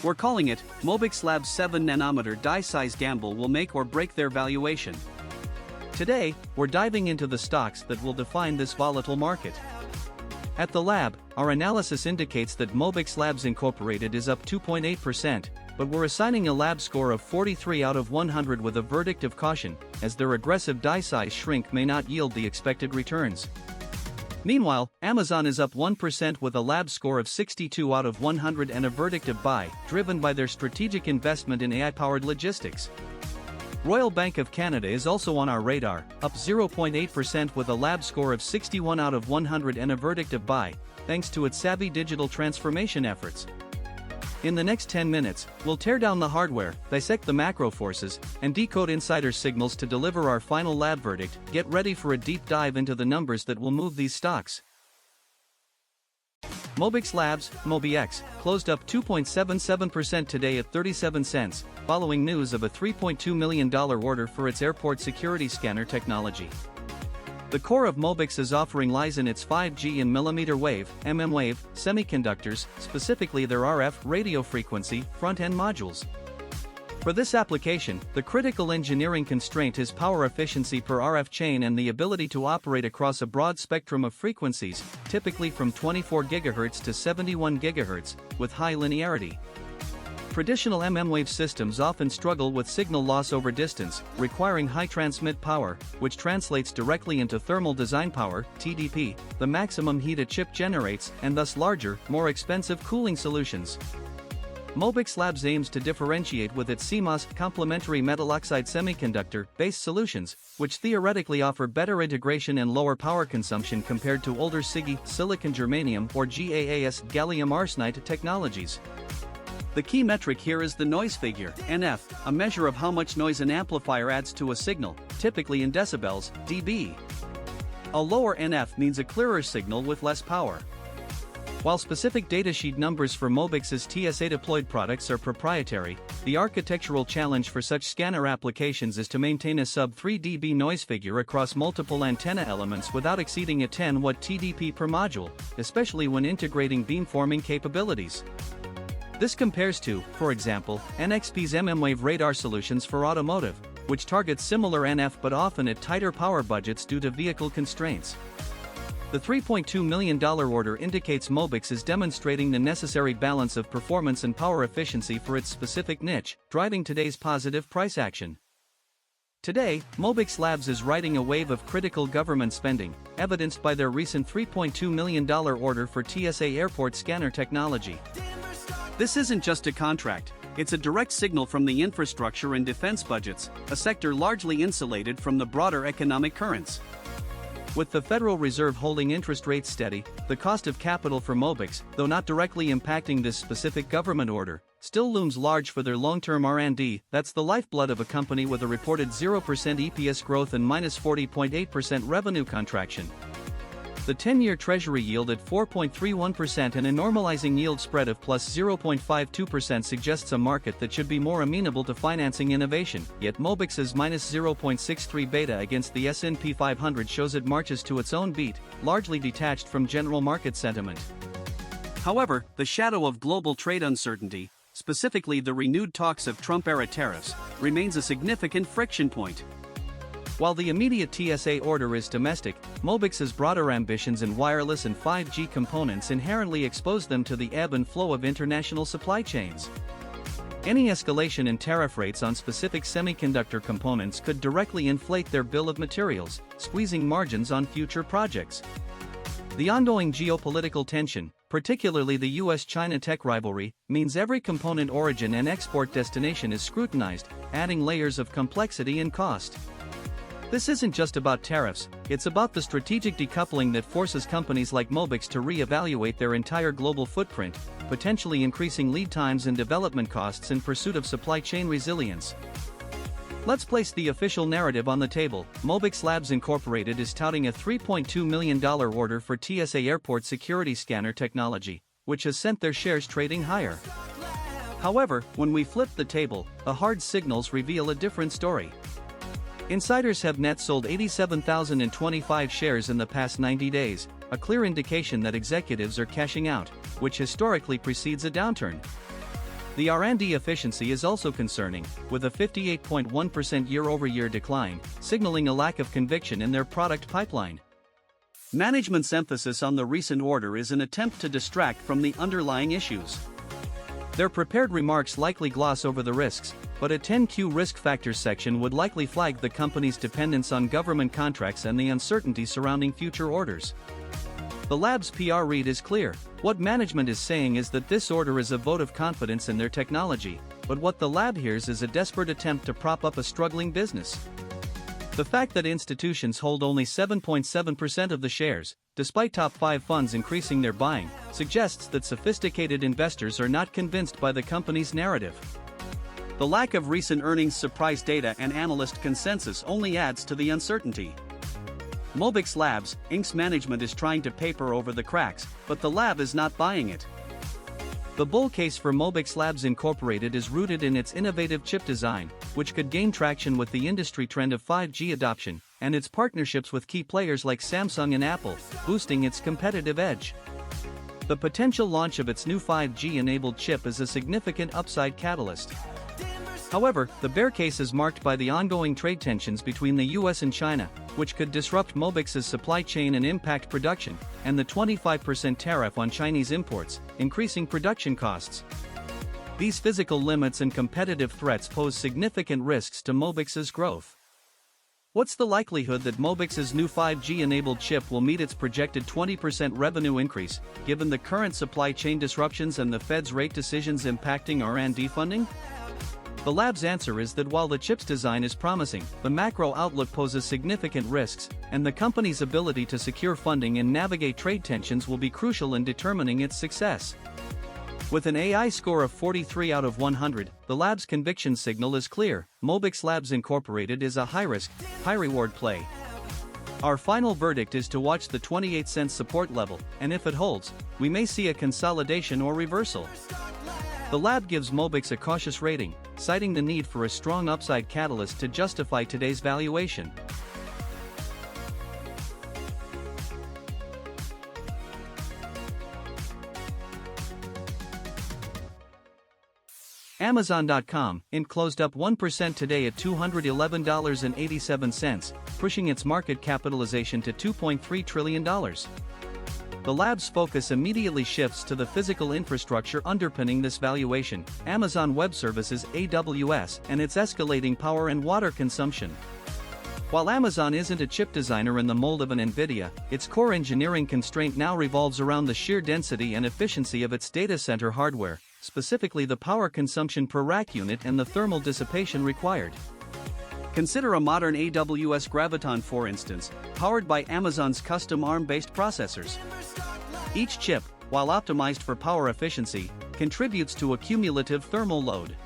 We're calling it, MOBX Labs 7nm die size gamble will make or break their valuation. Today, we're diving into the stocks that will define this volatile market. At the lab, our analysis indicates that MOBX Labs Incorporated is up 2.8%, but we're assigning a lab score of 43 out of 100 with a verdict of caution, as their aggressive die size shrink may not yield the expected returns. Meanwhile, Amazon is up 1% with a lab score of 62 out of 100 and a verdict of buy, driven by their strategic investment in AI-powered logistics. Royal Bank of Canada is also on our radar, up 0.8% with a lab score of 61 out of 100 and a verdict of buy, thanks to its savvy digital transformation efforts. In the next 10 minutes, we'll tear down the hardware, dissect the macro forces, and decode insider signals to deliver our final lab verdict. Get ready for a deep dive into the numbers that will move these stocks. MOBX Labs, MOBX, closed up 2.77% today at 37 cents, following news of a $3.2 million order for its airport security scanner technology. The core of MOBX's offering lies in its 5G and millimeter wave (mmWave) semiconductors, specifically their RF radio frequency front-end modules. For this application, the critical engineering constraint is power efficiency per RF chain and the ability to operate across a broad spectrum of frequencies, typically from 24 GHz to 71 GHz, with high linearity. Traditional mmWave systems often struggle with signal loss over distance, requiring high transmit power, which translates directly into thermal design power, TDP, the maximum heat a chip generates, and thus larger, more expensive cooling solutions. MOBX Labs aims to differentiate with its CMOS complementary metal oxide semiconductor-based solutions, which theoretically offer better integration and lower power consumption compared to older SiGe, silicon germanium or GaAs gallium arsenide technologies. The key metric here is the noise figure, NF, a measure of how much noise an amplifier adds to a signal, typically in decibels, dB. A lower NF means a clearer signal with less power. While specific datasheet numbers for MOBX's TSA-deployed products are proprietary, the architectural challenge for such scanner applications is to maintain a sub-3 dB noise figure across multiple antenna elements without exceeding a 10 Watt TDP per module, especially when integrating beamforming capabilities. This compares to, for example, NXP's mmWave radar solutions for automotive, which targets similar NF but often at tighter power budgets due to vehicle constraints. The $3.2 million order indicates MOBX is demonstrating the necessary balance of performance and power efficiency for its specific niche, driving today's positive price action. Today, MOBX Labs is riding a wave of critical government spending, evidenced by their recent $3.2 million order for TSA airport scanner technology. This isn't just a contract, it's a direct signal from the infrastructure and defense budgets, a sector largely insulated from the broader economic currents. With the Federal Reserve holding interest rates steady, the cost of capital for MOBX, though not directly impacting this specific government order, still looms large for their long-term R&D. That's the lifeblood of a company with a reported 0% EPS growth and -40.8% revenue contraction. The 10-year Treasury yield at 4.31% and a normalizing yield spread of plus 0.52% suggests a market that should be more amenable to financing innovation, yet MOBX's -0.63 beta against the S&P 500 shows it marches to its own beat, largely detached from general market sentiment. However, the shadow of global trade uncertainty, specifically the renewed talks of Trump-era tariffs, remains a significant friction point. While the immediate TSA order is domestic, MOBX's broader ambitions in wireless and 5G components inherently expose them to the ebb and flow of international supply chains. Any escalation in tariff rates on specific semiconductor components could directly inflate their bill of materials, squeezing margins on future projects. The ongoing geopolitical tension, particularly the US-China tech rivalry, means every component origin and export destination is scrutinized, adding layers of complexity and cost. This isn't just about tariffs, it's about the strategic decoupling that forces companies like MOBX to re-evaluate their entire global footprint, potentially increasing lead times and development costs in pursuit of supply chain resilience. Let's place the official narrative on the table. MOBX Labs Incorporated is touting a $3.2 million order for TSA airport security scanner technology, which has sent their shares trading higher. However, when we flip the table, the hard signals reveal a different story. Insiders have net sold 87,025 shares in the past 90 days, a clear indication that executives are cashing out, which historically precedes a downturn. The R&D efficiency is also concerning, with a 58.1% year-over-year decline, signaling a lack of conviction in their product pipeline. Management's emphasis on the recent order is an attempt to distract from the underlying issues. Their prepared remarks likely gloss over the risks, but a 10Q risk factors section would likely flag the company's dependence on government contracts and the uncertainty surrounding future orders. The lab's PR read is clear. What management is saying is that this order is a vote of confidence in their technology, but what the lab hears is a desperate attempt to prop up a struggling business. The fact that institutions hold only 7.7% of the shares, despite top 5 funds increasing their buying, suggests that sophisticated investors are not convinced by the company's narrative. The lack of recent earnings surprise data and analyst consensus only adds to the uncertainty. MOBX Labs, Inc.'s management is trying to paper over the cracks, but the lab is not buying it. The bull case for MOBX Labs Incorporated is rooted in its innovative chip design, which could gain traction with the industry trend of 5G adoption, and its partnerships with key players like Samsung and Apple, boosting its competitive edge. The potential launch of its new 5G-enabled chip is a significant upside catalyst. However, the bear case is marked by the ongoing trade tensions between the US and China, which could disrupt MOBX's supply chain and impact production, and the 25% tariff on Chinese imports, increasing production costs. These physical limits and competitive threats pose significant risks to MOBX's growth. What's the likelihood that MOBX's new 5G-enabled chip will meet its projected 20% revenue increase, given the current supply chain disruptions and the Fed's rate decisions impacting R&D funding? The lab's answer is that while the chip's design is promising, the macro outlook poses significant risks, and the company's ability to secure funding and navigate trade tensions will be crucial in determining its success. With an AI score of 43 out of 100, the lab's conviction signal is clear: MOBX Labs Incorporated is a high-risk, high-reward play. Our final verdict is to watch the 28-cent support level, and if it holds, we may see a consolidation or reversal. The lab gives MOBX a cautious rating, citing the need for a strong upside catalyst to justify today's valuation. Amazon.com, Inc. closed up 1% today at $211.87, pushing its market capitalization to $2.3 trillion. The lab's focus immediately shifts to the physical infrastructure underpinning this valuation, Amazon Web Services (AWS), and its escalating power and water consumption. While Amazon isn't a chip designer in the mold of an NVIDIA, its core engineering constraint now revolves around the sheer density and efficiency of its data center hardware, specifically the power consumption per rack unit and the thermal dissipation required. Consider a modern AWS Graviton, for instance, powered by Amazon's custom ARM-based processors. Each chip, while optimized for power efficiency, contributes to a cumulative thermal load.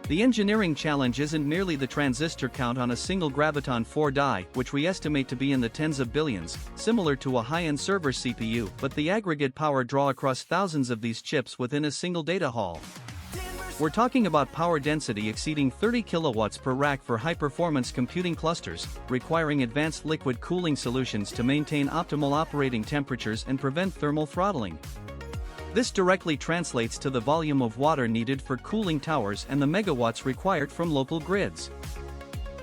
The engineering challenge isn't merely the transistor count on a single Graviton 4 die, which we estimate to be in the tens of billions, similar to a high-end server CPU, but the aggregate power draw across thousands of these chips within a single data hall. We're talking about power density exceeding 30 kilowatts per rack for high-performance computing clusters, requiring advanced liquid cooling solutions to maintain optimal operating temperatures and prevent thermal throttling. This directly translates to the volume of water needed for cooling towers and the megawatts required from local grids.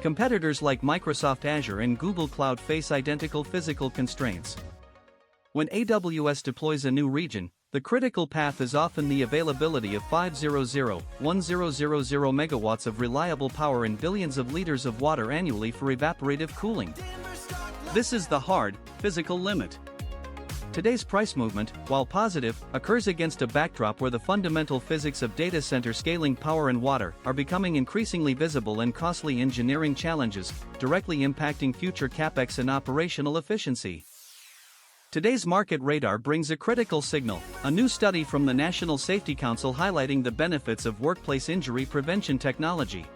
Competitors like Microsoft Azure and Google Cloud face identical physical constraints. When AWS deploys a new region, the critical path is often the availability of 1000 megawatts of reliable power and billions of liters of water annually for evaporative cooling. This is the hard, physical limit. Today's price movement, while positive, occurs against a backdrop where the fundamental physics of data center scaling power and water are becoming increasingly visible and costly engineering challenges, directly impacting future CapEx and operational efficiency. Today's market radar brings a critical signal, a new study from the National Safety Council highlighting the benefits of workplace injury prevention technology.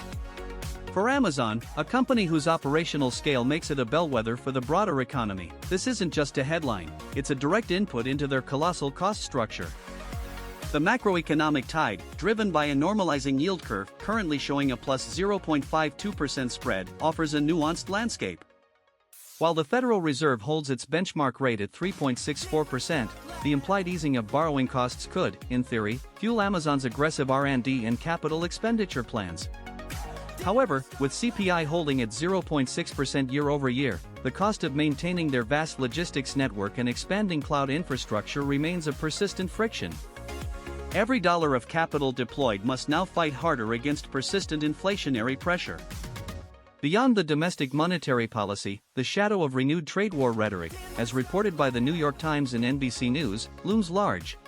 For Amazon, a company whose operational scale makes it a bellwether for the broader economy, this isn't just a headline, it's a direct input into their colossal cost structure. The macroeconomic tide, driven by a normalizing yield curve currently showing a plus 0.52% spread, offers a nuanced landscape. While the Federal Reserve holds its benchmark rate at 3.64%, the implied easing of borrowing costs could, in theory, fuel Amazon's aggressive R&D and capital expenditure plans. However, with CPI holding at 0.6% year-over-year, the cost of maintaining their vast logistics network and expanding cloud infrastructure remains a persistent friction. Every dollar of capital deployed must now fight harder against persistent inflationary pressure. Beyond the domestic monetary policy, the shadow of renewed trade war rhetoric, as reported by the New York Times and NBC News, looms large.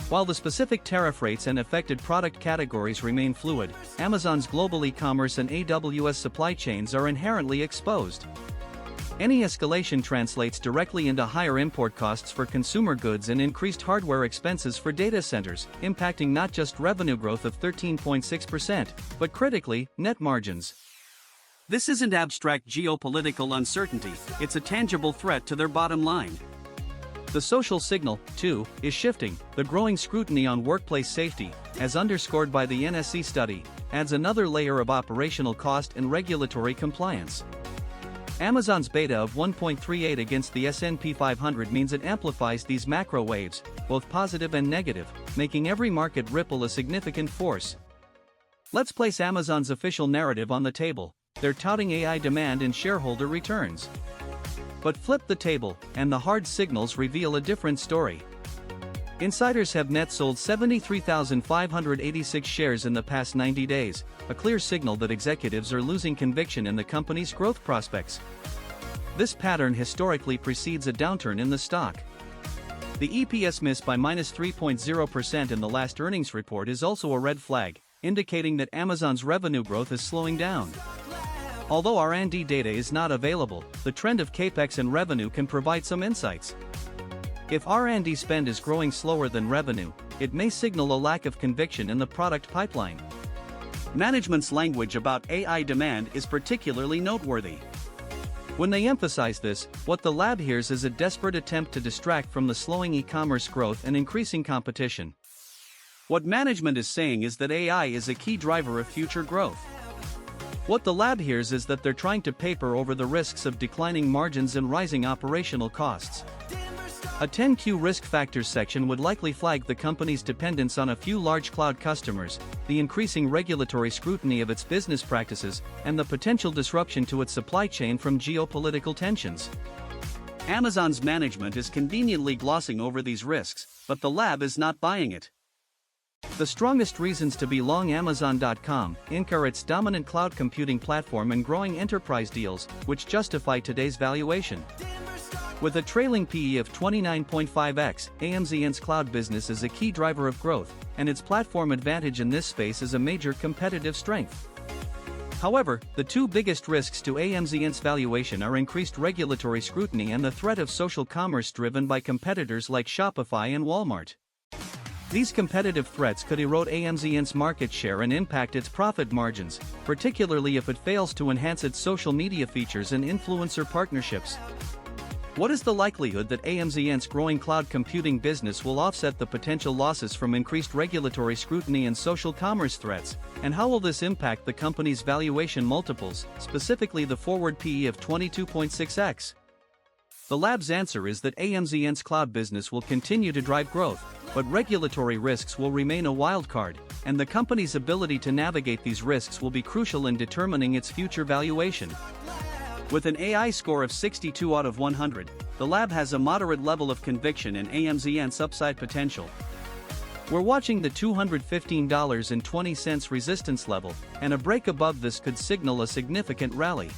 While the specific tariff rates and affected product categories remain fluid, Amazon's global e-commerce and AWS supply chains are inherently exposed. Any escalation translates directly into higher import costs for consumer goods and increased hardware expenses for data centers, impacting not just revenue growth of 13.6%, but critically, net margins. This isn't abstract geopolitical uncertainty, it's a tangible threat to their bottom line. The social signal, too, is shifting. The growing scrutiny on workplace safety, as underscored by the NSC study, adds another layer of operational cost and regulatory compliance. Amazon's beta of 1.38 against the S&P 500 means it amplifies these macro waves, both positive and negative, making every market ripple a significant force. Let's place Amazon's official narrative on the table. They're touting AI demand and shareholder returns. But flip the table, and the hard signals reveal a different story. Insiders have net sold 73,586 shares in the past 90 days, a clear signal that executives are losing conviction in the company's growth prospects. This pattern historically precedes a downturn in the stock. The EPS miss by -3.0% in the last earnings report is also a red flag, indicating that Amazon's revenue growth is slowing down. Although R&D data is not available, the trend of CapEx and revenue can provide some insights. If R&D spend is growing slower than revenue, it may signal a lack of conviction in the product pipeline. Management's language about AI demand is particularly noteworthy. When they emphasize this, what the lab hears is a desperate attempt to distract from the slowing e-commerce growth and increasing competition. What management is saying is that AI is a key driver of future growth. What the lab hears is that they're trying to paper over the risks of declining margins and rising operational costs. A 10Q risk factors section would likely flag the company's dependence on a few large cloud customers, the increasing regulatory scrutiny of its business practices, and the potential disruption to its supply chain from geopolitical tensions. Amazon's management is conveniently glossing over these risks, but the lab is not buying it. The strongest reasons to be long Amazon.com are its dominant cloud computing platform and growing enterprise deals, which justify today's valuation. With a trailing PE of 29.5x, AMZN's cloud business is a key driver of growth, and its platform advantage in this space is a major competitive strength. However, the two biggest risks to AMZN's valuation are increased regulatory scrutiny and the threat of social commerce driven by competitors like Shopify and Walmart. These competitive threats could erode AMZN's market share and impact its profit margins, particularly if it fails to enhance its social media features and influencer partnerships. What is the likelihood that AMZN's growing cloud computing business will offset the potential losses from increased regulatory scrutiny and social commerce threats, and how will this impact the company's valuation multiples, specifically the forward PE of 22.6x? The lab's answer is that AMZN's cloud business will continue to drive growth, but regulatory risks will remain a wild card, and the company's ability to navigate these risks will be crucial in determining its future valuation. With an AI score of 62 out of 100, the lab has a moderate level of conviction in AMZN's upside potential. We're watching the $215.20 resistance level, and a break above this could signal a significant rally.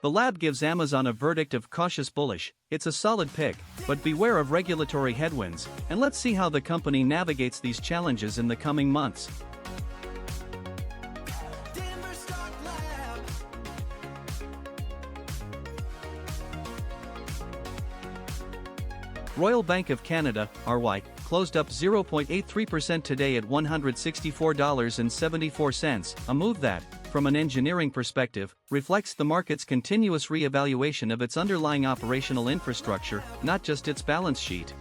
The lab gives Amazon a verdict of cautious bullish. It's a solid pick, but beware of regulatory headwinds, and let's see how the company navigates these challenges in the coming months. Royal Bank of Canada, RY, closed up 0.83% today at $164.74, a move that, from an engineering perspective, reflects the market's continuous re-evaluation of its underlying operational infrastructure, not just its balance sheet.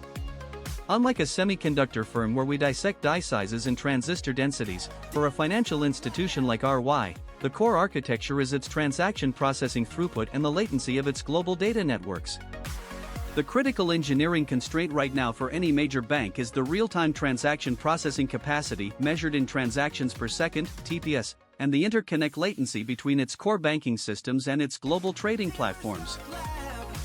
Unlike a semiconductor firm where we dissect die sizes and transistor densities, for a financial institution like RY, the core architecture is its transaction processing throughput and the latency of its global data networks. The critical engineering constraint right now for any major bank is the real-time transaction processing capacity measured in transactions per second, TPS, and the interconnect latency between its core banking systems and its global trading platforms.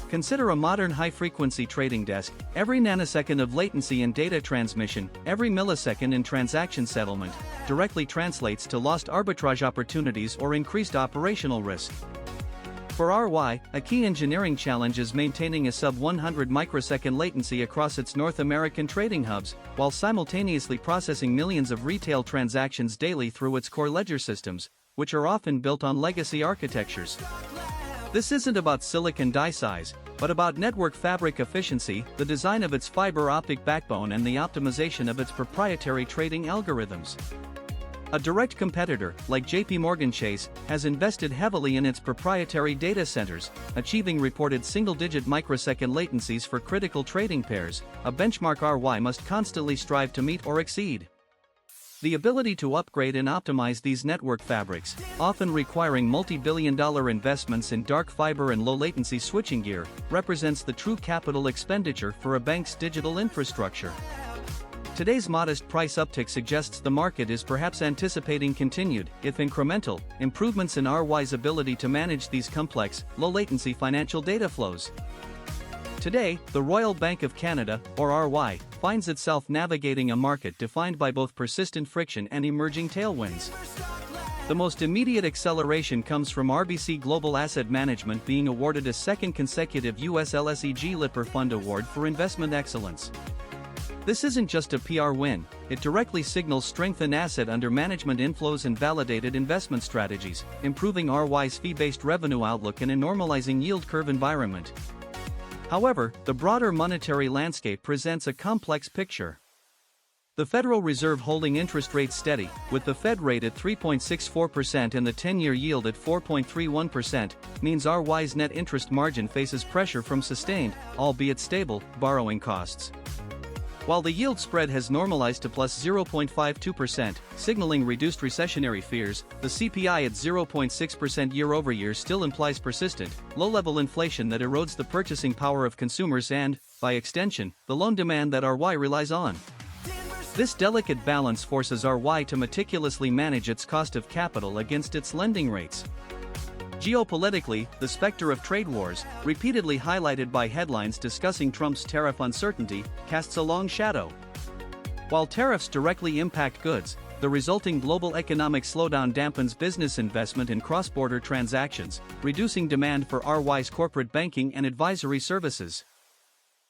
Consider a modern high-frequency trading desk. Every nanosecond of latency in data transmission, every millisecond in transaction settlement, directly translates to lost arbitrage opportunities or increased operational risk. For RY, a key engineering challenge is maintaining a sub-100 microsecond latency across its North American trading hubs, while simultaneously processing millions of retail transactions daily through its core ledger systems, which are often built on legacy architectures. This isn't about silicon die size, but about network fabric efficiency, the design of its fiber optic backbone and the optimization of its proprietary trading algorithms. A direct competitor, like JP Chase, has invested heavily in its proprietary data centers, achieving reported single-digit microsecond latencies for critical trading pairs, a benchmark RY must constantly strive to meet or exceed. The ability to upgrade and optimize these network fabrics, often requiring multi-billion-dollar investments in dark fiber and low-latency switching gear, represents the true capital expenditure for a bank's digital infrastructure. Today's modest price uptick suggests the market is perhaps anticipating continued, if incremental, improvements in RY's ability to manage these complex, low-latency financial data flows. Today, the Royal Bank of Canada, or RY, finds itself navigating a market defined by both persistent friction and emerging tailwinds. The most immediate acceleration comes from RBC Global Asset Management being awarded a second consecutive US LSEG Lipper Fund Award for investment excellence. This isn't just a PR win, it directly signals strength in asset under management inflows and validated investment strategies, improving RY's fee-based revenue outlook in a normalizing yield curve environment. However, the broader monetary landscape presents a complex picture. The Federal Reserve holding interest rates steady, with the Fed rate at 3.64% and the 10-year yield at 4.31%, means RY's net interest margin faces pressure from sustained, albeit stable, borrowing costs. While the yield spread has normalized to plus 0.52%, signaling reduced recessionary fears, the CPI at 0.6% year-over-year still implies persistent, low-level inflation that erodes the purchasing power of consumers and, by extension, the loan demand that RY relies on. This delicate balance forces RY to meticulously manage its cost of capital against its lending rates. Geopolitically, the specter of trade wars, repeatedly highlighted by headlines discussing Trump's tariff uncertainty, casts a long shadow. While tariffs directly impact goods, the resulting global economic slowdown dampens business investment in cross-border transactions, reducing demand for RY's corporate banking and advisory services.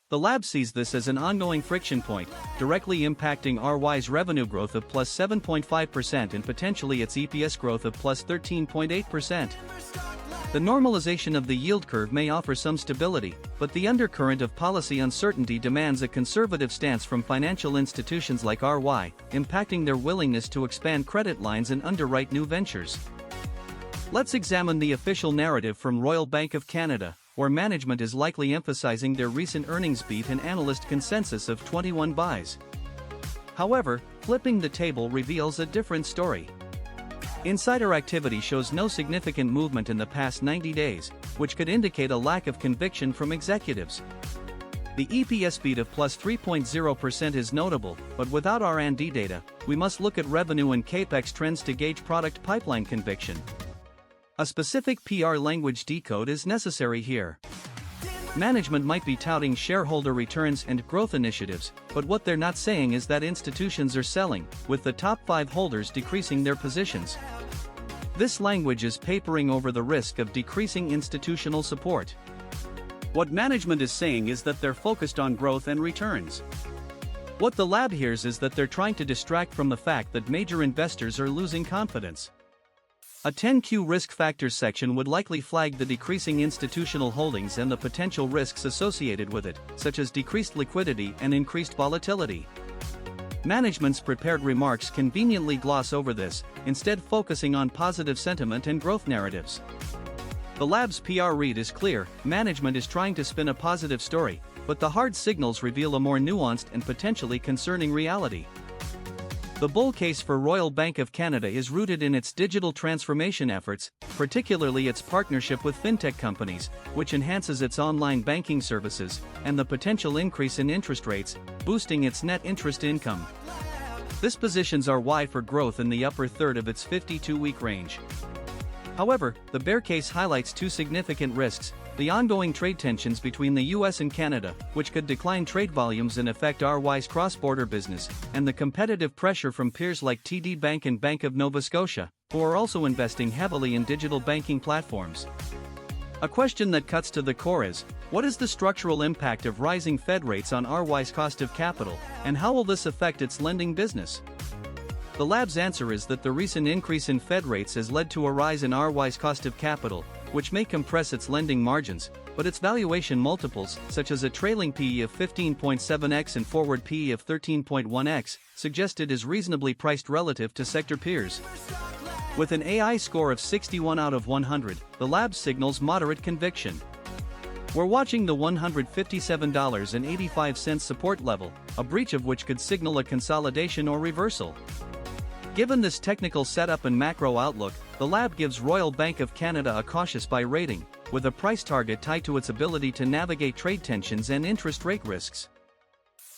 The lab sees this as an ongoing friction point, directly impacting RY's revenue growth of plus 7.5% and potentially its EPS growth of plus 13.8%. The normalization of the yield curve may offer some stability, but the undercurrent of policy uncertainty demands a conservative stance from financial institutions like RY, impacting their willingness to expand credit lines and underwrite new ventures. Let's examine the official narrative from Royal Bank of Canada, where management is likely emphasizing their recent earnings beat and analyst consensus of 21 buys. However, flipping the table reveals a different story. Insider activity shows no significant movement in the past 90 days, which could indicate a lack of conviction from executives. The EPS beat of plus 3.0% is notable, but without R&D data, we must look at revenue and CAPEX trends to gauge product pipeline conviction. A specific PR language decode is necessary here. Management might be touting shareholder returns and growth initiatives, but what they're not saying is that institutions are selling, with the top 5 holders decreasing their positions. This language is papering over the risk of decreasing institutional support. What management is saying is that they're focused on growth and returns. What the lab hears is that they're trying to distract from the fact that major investors are losing confidence. A 10Q risk factors section would likely flag the decreasing institutional holdings and the potential risks associated with it, such as decreased liquidity and increased volatility. Management's prepared remarks conveniently gloss over this, instead focusing on positive sentiment and growth narratives. The lab's PR read is clear: management is trying to spin a positive story, but the hard signals reveal a more nuanced and potentially concerning reality. The bull case for Royal Bank of Canada is rooted in its digital transformation efforts, particularly its partnership with fintech companies, which enhances its online banking services, and the potential increase in interest rates, boosting its net interest income. This positions RY for growth in the upper third of its 52-week range. However, the bear case highlights two significant risks: the ongoing trade tensions between the US and Canada, which could decline trade volumes and affect RY's cross-border business, and the competitive pressure from peers like TD Bank and Bank of Nova Scotia, who are also investing heavily in digital banking platforms. A question that cuts to the core is, what is the structural impact of rising Fed rates on RY's cost of capital, and how will this affect its lending business? The lab's answer is that the recent increase in Fed rates has led to a rise in RY's cost of capital, which may compress its lending margins, but its valuation multiples, such as a trailing PE of 15.7x and forward PE of 13.1x, suggest it is reasonably priced relative to sector peers. With an AI score of 61 out of 100, the lab signals moderate conviction. We're watching the $157.85 support level, a breach of which could signal a consolidation or reversal. Given this technical setup and macro outlook, the lab gives Royal Bank of Canada a cautious buy rating, with a price target tied to its ability to navigate trade tensions and interest rate risks.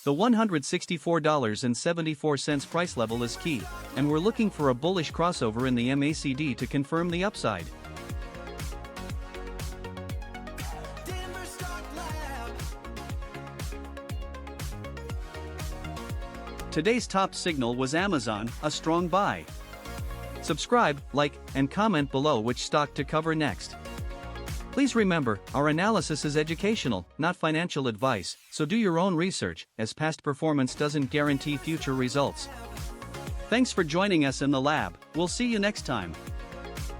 The $164.74 price level is key, and we're looking for a bullish crossover in the MACD to confirm the upside. Today's top signal was Amazon, a strong buy. Subscribe, like, and comment below which stock to cover next. Please remember, our analysis is educational, not financial advice, so do your own research, as past performance doesn't guarantee future results. Thanks for joining us in the lab. We'll see you next time.